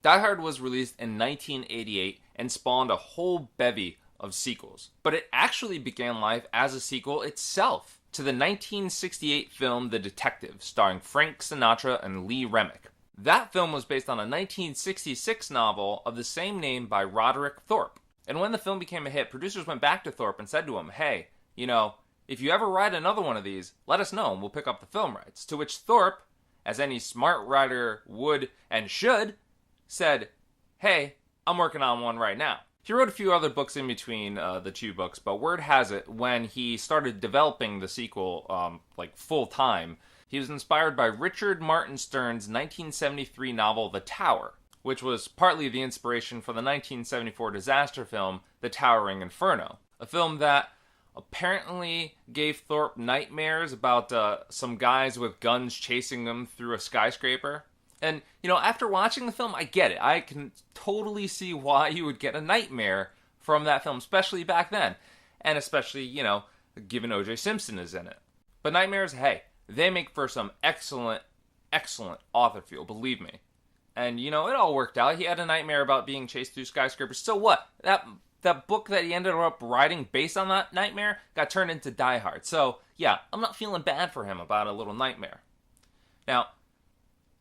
Die Hard was released in 1988 and spawned a whole bevy of sequels, but it actually began life as a sequel itself to the 1968 film The Detective, starring Frank Sinatra and Lee Remick. That film was based on a 1966 novel of the same name by Roderick Thorpe. And when the film became a hit, producers went back to Thorpe and said to him, hey, if you ever write another one of these, let us know and we'll pick up the film rights. To which Thorpe, as any smart writer would and should, said, hey, I'm working on one right now. He wrote a few other books in between the two books, but word has it, when he started developing the sequel full time, he was inspired by Richard Martin Stern's 1973 novel The Tower, which was partly the inspiration for the 1974 disaster film The Towering Inferno, a film that apparently gave Thorpe nightmares about some guys with guns chasing him through a skyscraper. And, after watching the film, I get it. I can totally see why you would get a nightmare from that film, especially back then. And especially, given O.J. Simpson is in it. But nightmares, hey, they make for some excellent, excellent author feel, believe me. And, it all worked out. He had a nightmare about being chased through skyscrapers. So what? That book that he ended up writing based on that nightmare got turned into Die Hard. So, yeah, I'm not feeling bad for him about a little nightmare. Now,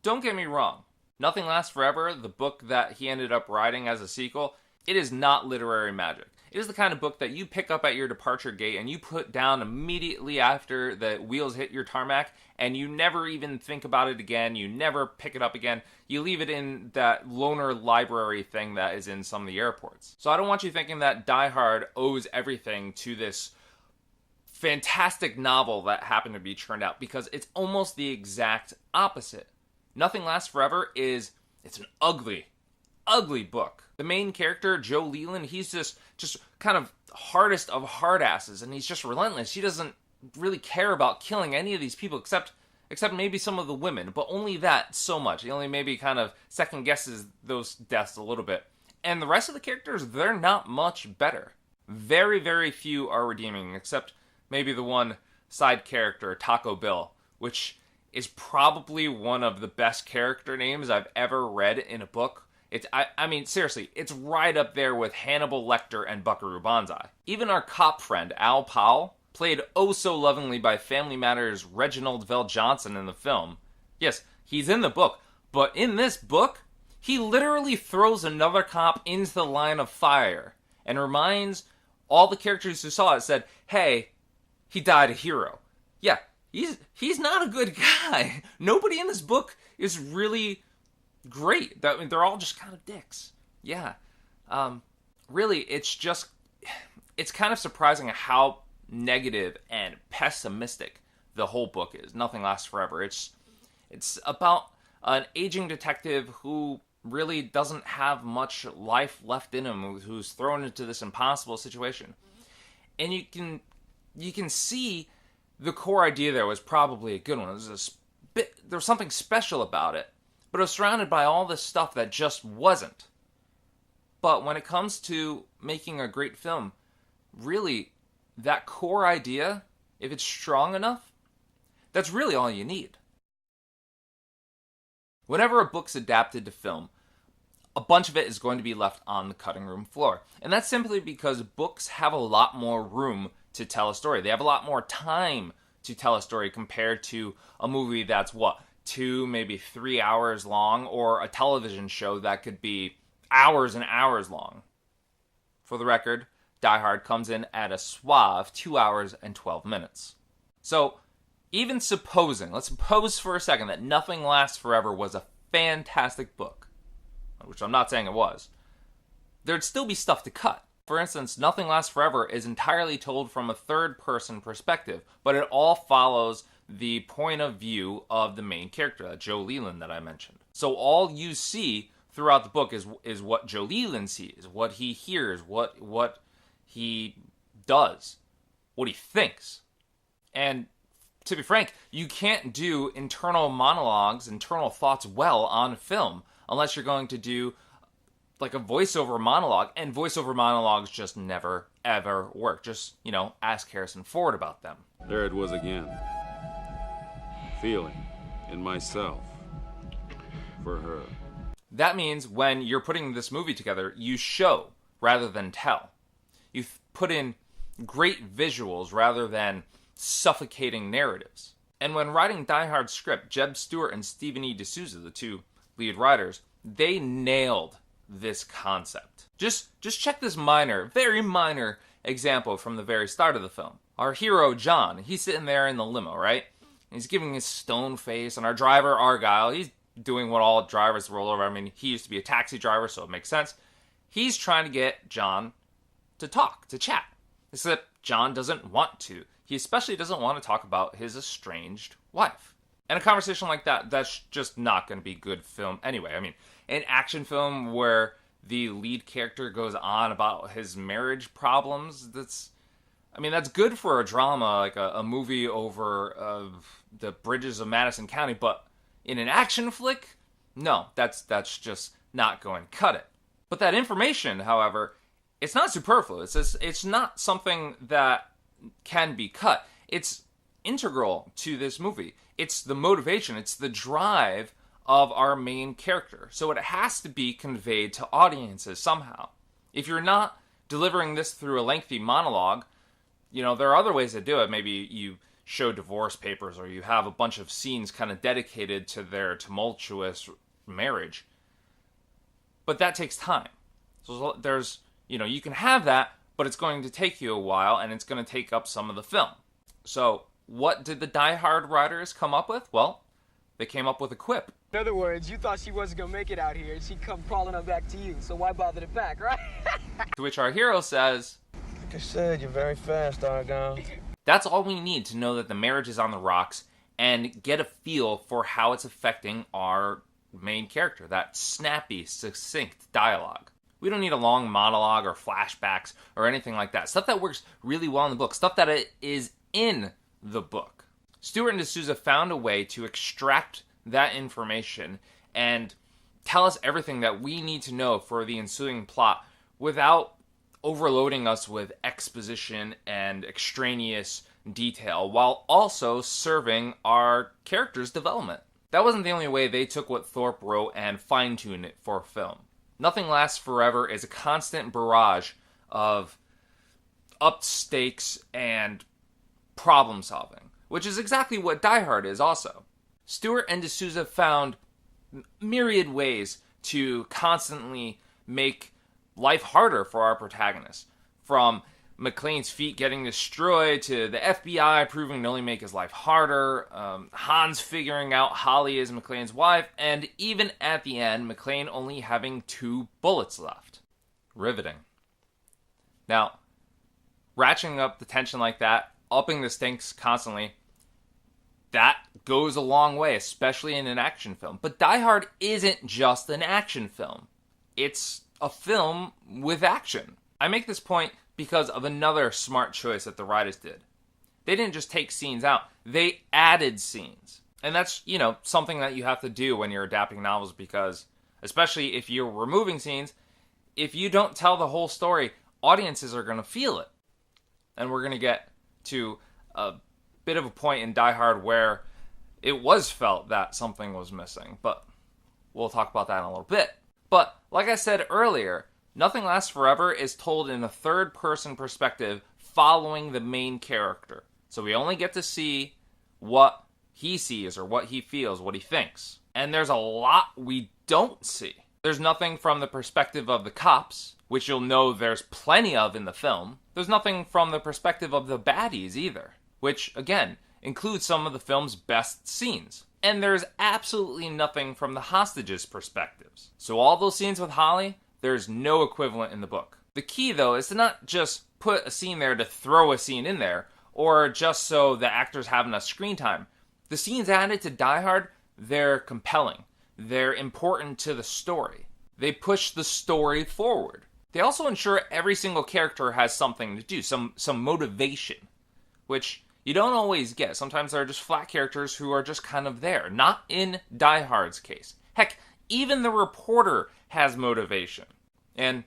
don't get me wrong. Nothing Lasts Forever, the book that he ended up writing as a sequel, it is not literary magic. It is the kind of book that you pick up at your departure gate and you put down immediately after the wheels hit your tarmac, and you never even think about it again. You never pick it up again. You leave it in that loner library thing that is in some of the airports. So I don't want you thinking that Die Hard owes everything to this fantastic novel that happened to be churned out, because it's almost the exact opposite. Nothing Lasts Forever it's an ugly book. The main character, Joe Leland, he's just kind of hardest of hard asses, and he's just relentless. He doesn't really care about killing any of these people except maybe some of the women, but only that so much. He only maybe kind of second guesses those deaths a little bit. And the rest of the characters, they're not much better. Very, very few are redeeming, except maybe the one side character, Taco Bill, which is probably one of the best character names I've ever read in a book. I mean, seriously, it's right up there with Hannibal Lecter and Buckaroo Banzai. Even our cop friend, Al Powell, played oh so lovingly by Family Matters' Reginald VelJohnson in the film. Yes, he's in the book, but in this book, he literally throws another cop into the line of fire and reminds all the characters who saw it, said, hey, he died a hero. Yeah, he's not a good guy. Nobody in this book is really great. I mean, they're all just kind of dicks. Yeah. Really, it's kind of surprising how negative and pessimistic the whole book is. Nothing Lasts Forever. It's about an aging detective who really doesn't have much life left in him, who's thrown into this impossible situation. And you can see the core idea there was probably a good one. There was something special about it, but it was surrounded by all this stuff that just wasn't. But when it comes to making a great film, really, that core idea, if it's strong enough, that's really all you need. Whenever a book's adapted to film, a bunch of it is going to be left on the cutting room floor. And that's simply because books have a lot more room to tell a story. They have a lot more time to tell a story compared to a movie that's 2, maybe 3 hours long, or a television show that could be hours and hours long. For the record, Die Hard comes in at a suave 2 hours and 12 minutes. So, even let's suppose for a second that Nothing Lasts Forever was a fantastic book, which I'm not saying it was, there'd still be stuff to cut. For instance, Nothing Lasts Forever is entirely told from a third-person perspective, but it all follows the point of view of the main character, Joe Leland that I mentioned. So all you see throughout the book is what Joe Leland sees, what he hears, what he does, what he thinks. And to be frank, you can't do internal monologues, internal thoughts well on film unless you're going to do like a voiceover monologue, and voiceover monologues just never, ever work. Just, ask Harrison Ford about them. There it was again. Feeling in myself for her. That means when you're putting this movie together, you show rather than tell. You put in great visuals rather than suffocating narratives. And when writing Die Hard's script, Jeb Stewart and Stephen E. D'Souza, the two lead writers, they nailed this concept. Just check this very minor example from the very start of the film. Our hero, John, he's sitting there in the limo, right? He's giving his stone face, and our driver, Argyle, he's doing what all drivers roll over. I mean, he used to be a taxi driver, so it makes sense. He's trying to get John to talk, to chat. Except John doesn't want to. He especially doesn't want to talk about his estranged wife. And a conversation like that, that's just not going to be good film anyway. I mean, an action film where the lead character goes on about his marriage problems, that's good for a drama, like a movie over the bridges of Madison County, but in an action flick, no, that's just not going to cut it. But that information, however, it's not superfluous. It's not something that can be cut. It's integral to this movie. It's the motivation, it's the drive of our main character. So it has to be conveyed to audiences somehow. If you're not delivering this through a lengthy monologue, there are other ways to do it. Maybe you show divorce papers, or you have a bunch of scenes kind of dedicated to their tumultuous marriage. But that takes time. So there's, you can have that, but it's going to take you a while, and it's going to take up some of the film. So what did the Die Hard writers come up with? Well, they came up with a quip. In other words, you thought she wasn't going to make it out here, and she'd come crawling on back to you, so why bother to pack, right? To which our hero says, like I said, you're very fast, Argyle. That's all we need to know that the marriage is on the rocks and get a feel for how it's affecting our main character, that snappy, succinct dialogue. We don't need a long monologue or flashbacks or anything like that. Stuff that works really well in the book. Stuff that is in the book. Stewart and D'Souza found a way to extract that information and tell us everything that we need to know for the ensuing plot without overloading us with exposition and extraneous detail, while also serving our character's development. That wasn't the only way they took what Thorpe wrote and fine-tuned it for film. Nothing Lasts Forever is a constant barrage of upped stakes and problem solving, which is exactly what Die Hard is also. Stewart and D'Souza found myriad ways to constantly make life harder for our protagonist. From McClane's feet getting destroyed to the FBI proving to only make his life harder, Hans figuring out Holly is McClane's wife, and even at the end, McClane only having 2 bullets left. Riveting. Now, ratcheting up the tension like that, upping the stakes constantly, that goes a long way, especially in an action film. But Die Hard isn't just an action film. It's a film with action. I make this point because of another smart choice that the writers did. They didn't just take scenes out, they added scenes. And that's, something that you have to do when you're adapting novels, because, especially if you're removing scenes, if you don't tell the whole story, audiences are going to feel it. And we're going to get to a bit of a point in Die Hard where it was felt that something was missing, but we'll talk about that in a little bit. But, like I said earlier, Nothing Lasts Forever is told in a third-person perspective following the main character. So we only get to see what he sees or what he feels, what he thinks. And there's a lot we don't see. There's nothing from the perspective of the cops, which you'll know there's plenty of in the film. There's nothing from the perspective of the baddies either, which, again, includes some of the film's best scenes. And there's absolutely nothing from the hostages' perspectives. So all those scenes with Holly, there's no equivalent in the book. The key, though, is to not just put a scene there to throw a scene in there, or just so the actors have enough screen time. The scenes added to Die Hard, they're compelling. They're important to the story. They push the story forward. They also ensure every single character has something to do, some motivation, which you don't always get. Sometimes they're just flat characters who are just kind of there. Not in Die Hard's case. Heck, even the reporter has motivation. And,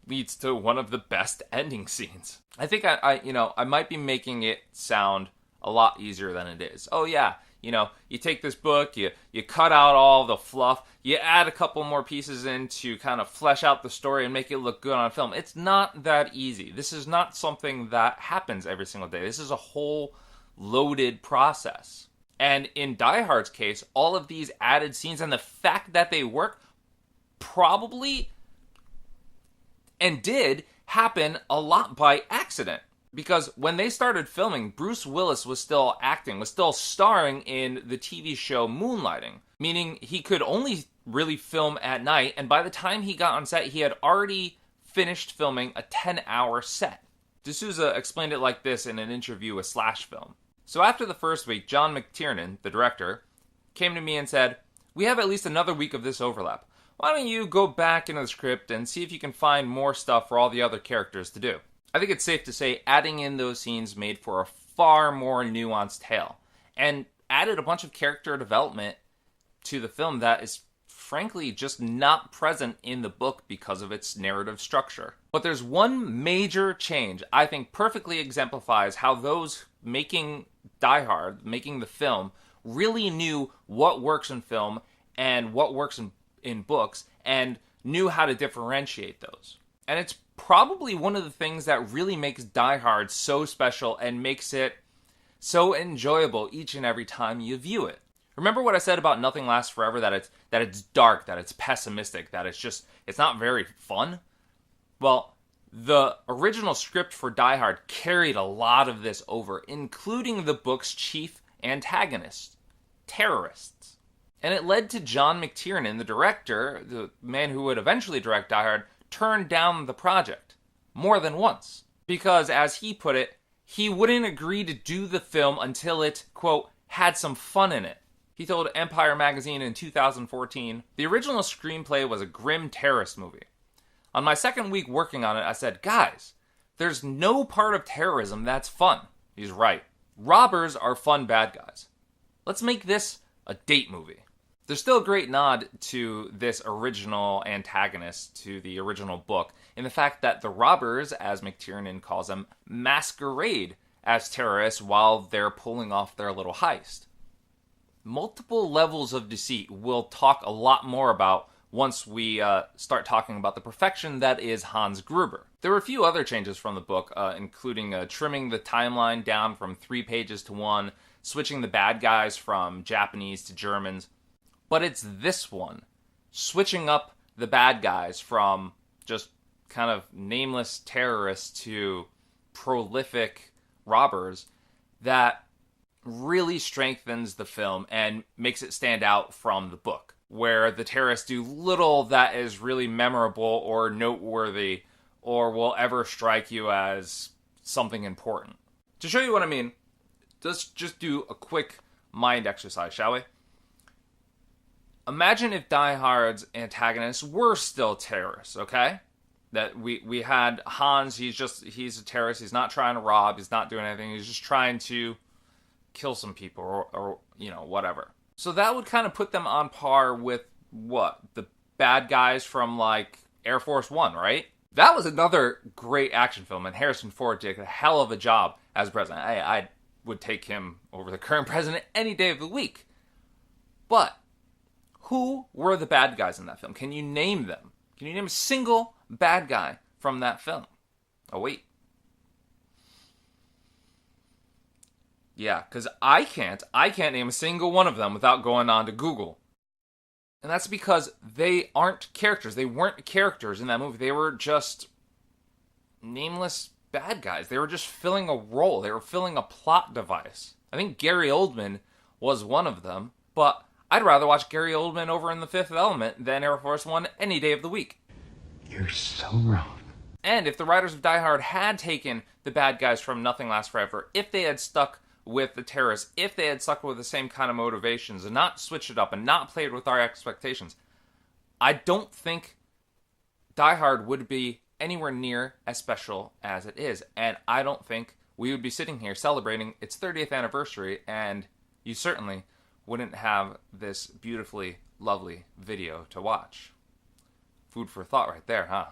leads to one of the best ending scenes. I think I might be making it sound a lot easier than it is. Oh yeah, You know, you take this book, you cut out all the fluff, you add a couple more pieces in to kind of flesh out the story and make it look good on film. It's not that easy. This is not something that happens every single day. This is a whole loaded process. And in Die Hard's case, all of these added scenes and the fact that they work probably and did happen a lot by accident. Because when they started filming, Bruce Willis was still acting, was still starring in the TV show Moonlighting, meaning he could only really film at night, and by the time he got on set, he had already finished filming a 10-hour set. D'Souza explained it like this in an interview with Slash Film. So after the first week, John McTiernan, the director, came to me and said, "We have at least another week of this overlap. Why don't you go back into the script and see if you can find more stuff for all the other characters to do?" I think it's safe to say adding in those scenes made for a far more nuanced tale, and added a bunch of character development to the film that is frankly just not present in the book because of its narrative structure. But there's one major change I think perfectly exemplifies how those making Die Hard, making the film, really knew what works in film and what works in books, and knew how to differentiate those. And it's probably one of the things that really makes Die Hard so special and makes it so enjoyable each and every time you view it. Remember what I said about Nothing Lasts Forever, that it's dark, that it's pessimistic, that it's not very fun? Well, the original script for Die Hard carried a lot of this over, including the book's chief antagonists, terrorists. And it led to John McTiernan, the director, the man who would eventually direct Die Hard, turned down the project more than once. Because, as he put it, he wouldn't agree to do the film until it, quote, had some fun in it. He told Empire magazine in 2014, "The original screenplay was a grim terrorist movie. On my second week working on it, I said, guys, there's no part of terrorism that's fun." He's right. Robbers are fun bad guys. Let's make this a date movie. There's still a great nod to this original antagonist, to the original book, in the fact that the robbers, as McTiernan calls them, masquerade as terrorists while they're pulling off their little heist. Multiple levels of deceit we'll talk a lot more about once we start talking about the perfection that is Hans Gruber. There were a few other changes from the book, including trimming the timeline down from 3 pages to 1, switching the bad guys from Japanese to Germans. But it's this one, switching up the bad guys from just kind of nameless terrorists to prolific robbers, that really strengthens the film and makes it stand out from the book, where the terrorists do little that is really memorable or noteworthy or will ever strike you as something important. To show you what I mean, let's just do a quick mind exercise, shall we? Imagine if Die Hard's antagonists were still terrorists, okay? That we had Hans, he's a terrorist, he's not trying to rob, he's not doing anything, he's just trying to kill some people or you know, whatever. So that would kind of put them on par with, what, the bad guys from, like, Air Force One, right? That was another great action film, and Harrison Ford did a hell of a job as president. I would take him over the current president any day of the week. But who were the bad guys in that film? Can you name them? Can you name a single bad guy from that film? Oh, wait. Yeah, because I can't name a single one of them without going on to Google. And that's because they aren't characters. They weren't characters in that movie. They were just nameless bad guys. They were just filling a role. They were filling a plot device. I think Gary Oldman was one of them, but I'd rather watch Gary Oldman over in The Fifth Element than Air Force One any day of the week. You're so wrong. And if the writers of Die Hard had taken the bad guys from Nothing Lasts Forever, if they had stuck with the terrorists, if they had stuck with the same kind of motivations and not switched it up and not played with our expectations, I don't think Die Hard would be anywhere near as special as it is. And I don't think we would be sitting here celebrating its 30th anniversary, and you certainly wouldn't have this beautifully lovely video to watch. Food for thought right there, huh?